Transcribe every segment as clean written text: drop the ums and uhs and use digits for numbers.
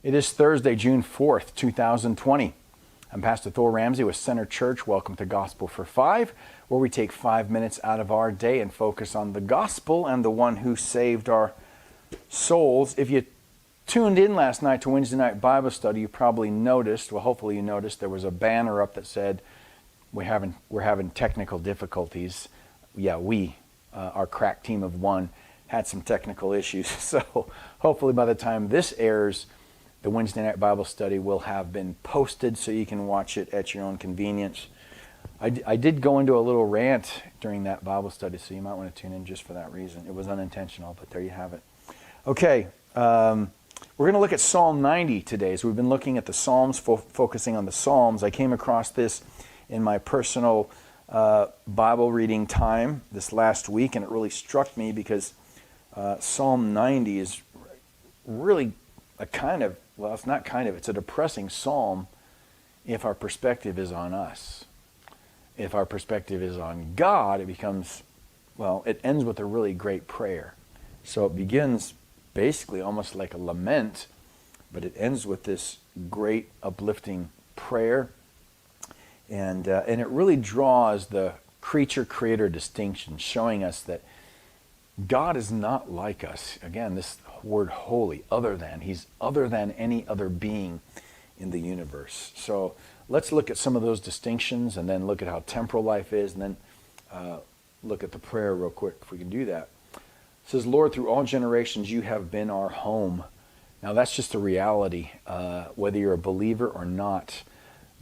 It is Thursday, June 4th, 2020. I'm Pastor Thor Ramsey with Center Church. Welcome to Gospel for Five, where we take 5 minutes out of our day and focus on the gospel and the one who saved our souls. If you tuned in last night to Wednesday night Bible study, you probably noticed, well, hopefully you noticed, there was a banner up that said, we're having technical difficulties. Yeah, our crack team of one, had some technical issues. So hopefully by the time this airs, the Wednesday night Bible study will have been posted so you can watch it at your own convenience. I did go into a little rant during that Bible study, so you might want to tune in just for that reason. It was unintentional, but there you have it. Okay, we're going to look at Psalm 90 today. So we've been looking at the Psalms, focusing on the Psalms. I came across this in my personal Bible reading time this last week, and it really struck me because Psalm 90 is really it's a depressing psalm if our perspective is on us. If our perspective is on God, it ends with a really great prayer. So it begins basically almost like a lament, but it ends with this great uplifting prayer. And it really draws the creature-creator distinction, showing us that God is not like us. Again, this word holy, he's other than any other being in the universe. So let's look at some of those distinctions and then look at how temporal life is, and then look at the prayer real quick if we can do that. It says, Lord, through all generations you have been our home. Now that's just a reality, whether you're a believer or not.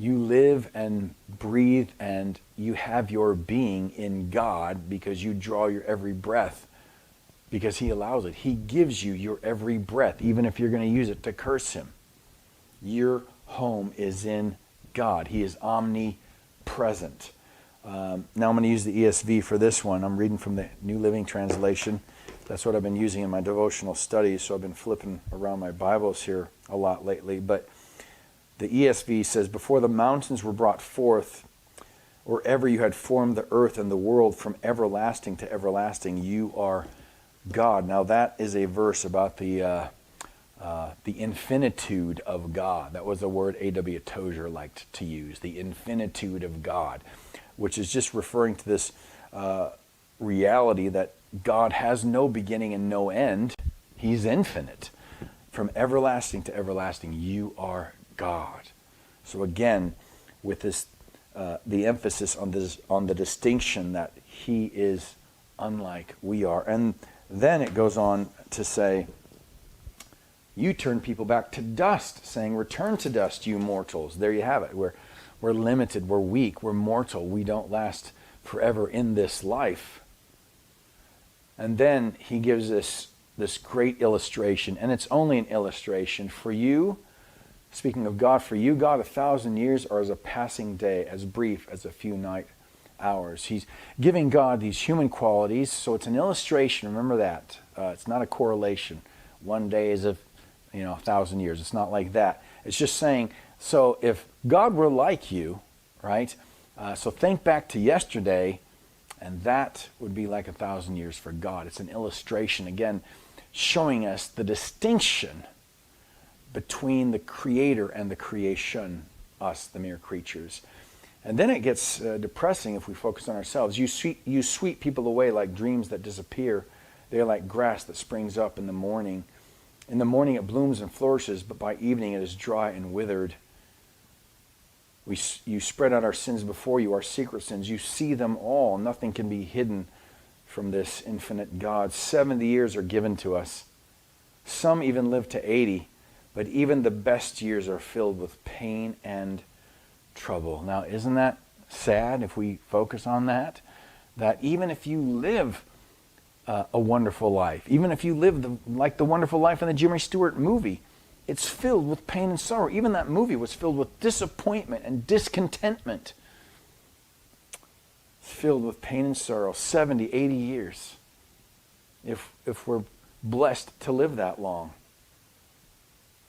You live and breathe and you have your being in God because you draw your every breath because he allows it. He gives you your every breath, even if you're going to use it to curse him. Your home is in God. He is omnipresent. Now I'm going to use the ESV for this one. I'm reading from the New Living Translation. That's what I've been using in my devotional studies, so I've been flipping around my Bibles here a lot lately. But the ESV says, before the mountains were brought forth, or ever you had formed the earth and the world, from everlasting to everlasting, you are God. Now that is a verse about the infinitude of God. That was a word A.W. Tozer liked to use, the infinitude of God, which is just referring to this reality that God has no beginning and no end. He's infinite. From everlasting to everlasting, you are God. So again, with this, the emphasis on the distinction that he is unlike we are. And then it goes on to say, you turn people back to dust, saying, return to dust, you mortals. There you have it. We're limited, we're weak, we're mortal. We don't last forever in this life. And then he gives us this great illustration, and it's only an illustration. For you, speaking of God, for you, God, 1,000 years are as a passing day, as brief as a few night hours. He's giving God these human qualities, so it's an illustration. Remember that. It's not a correlation. One day is 1,000 years. It's not like that. It's just saying, so if God were like you, right? So think back to yesterday, and that would be like 1,000 years for God. It's an illustration, again, showing us the distinction between the Creator and the creation, us, the mere creatures. And then it gets depressing if we focus on ourselves. You sweep people away like dreams that disappear. They are like grass that springs up in the morning. In the morning it blooms and flourishes, but by evening it is dry and withered. You spread out our sins before you, our secret sins. You see them all. Nothing can be hidden from this infinite God. 70 years are given to us. Some even live to 80, but even the best years are filled with pain and trouble. Now, isn't that sad if we focus on that? That even if you live a wonderful life, even if you live like the wonderful life in the Jimmy Stewart movie, it's filled with pain and sorrow. Even that movie was filled with disappointment and discontentment. It's filled with pain and sorrow. 70, 80 years. If we're blessed to live that long.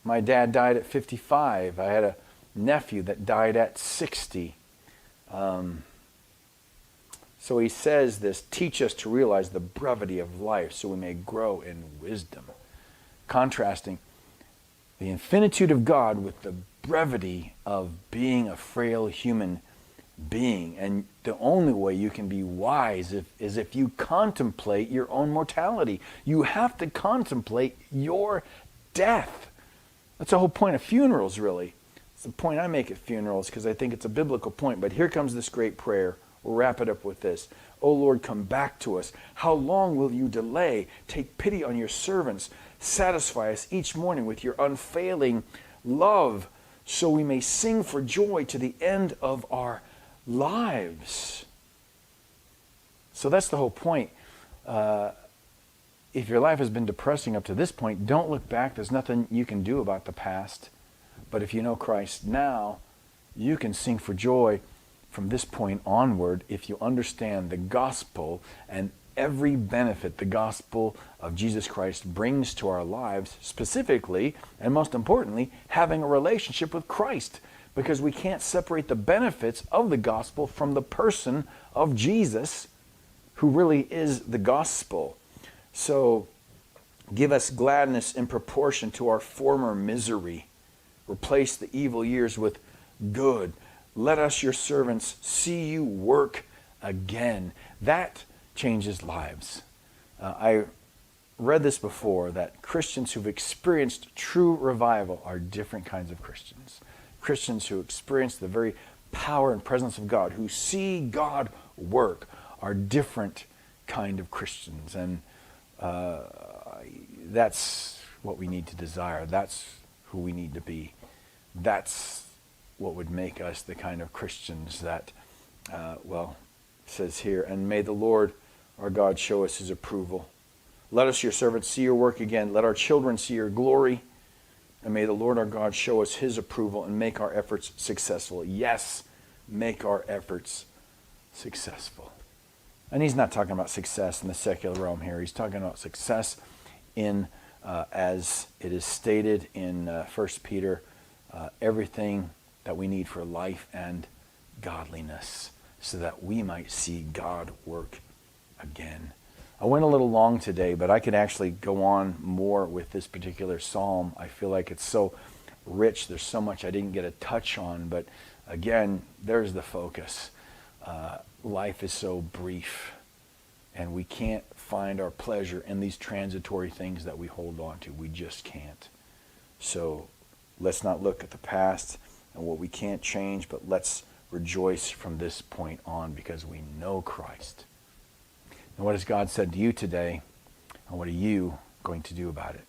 My dad died at 55. I had a nephew that died at 60. So he says this, teach us to realize the brevity of life so we may grow in wisdom. Contrasting The infinitude of God with the brevity of being a frail human being. And the only way you can be wise is if you contemplate your own mortality. You have to contemplate your death. That's the whole point of funerals, really. It's the point I make at funerals because I think it's a biblical point. But here comes this great prayer. We'll wrap it up with this. O Lord, come back to us. How long will you delay? Take pity on your servants. Satisfy us each morning with your unfailing love, so we may sing for joy to the end of our lives. So that's the whole point. If your life has been depressing up to this point, don't look back. There's nothing you can do about the past. But if you know Christ now, you can sing for joy from this point onward if you understand the gospel and every benefit the gospel of Jesus Christ brings to our lives, specifically, and most importantly, having a relationship with Christ. Because we can't separate the benefits of the gospel from the person of Jesus, who really is the gospel. So, give us gladness in proportion to our former misery. Replace the evil years with good. Let us, your servants, see you work again. That changes lives. I read this before, that Christians who've experienced true revival are different kinds of Christians. Christians who experience the very power and presence of God, who see God work, are different kind of Christians. And that's what we need to desire. That's who we need to be. That's what would make us the kind of Christians that, it says here, and may the Lord our God show us his approval. Let us, your servants, see your work again. Let our children see your glory. And may the Lord our God show us his approval and make our efforts successful. Yes, make our efforts successful. And he's not talking about success in the secular realm here. He's talking about success in, as it is stated in 1 Peter, everything that we need for life and godliness, so that we might see God work again. I went a little long today, but I could actually go on more with this particular psalm. I feel like it's so rich. There's so much I didn't get a touch on, but again, there's the focus. Life is so brief, and we can't find our pleasure in these transitory things that we hold on to. We just can't. So let's not look at the past and what we can't change, but let's rejoice from this point on because we know Christ. And what has God said to you today, and what are you going to do about it?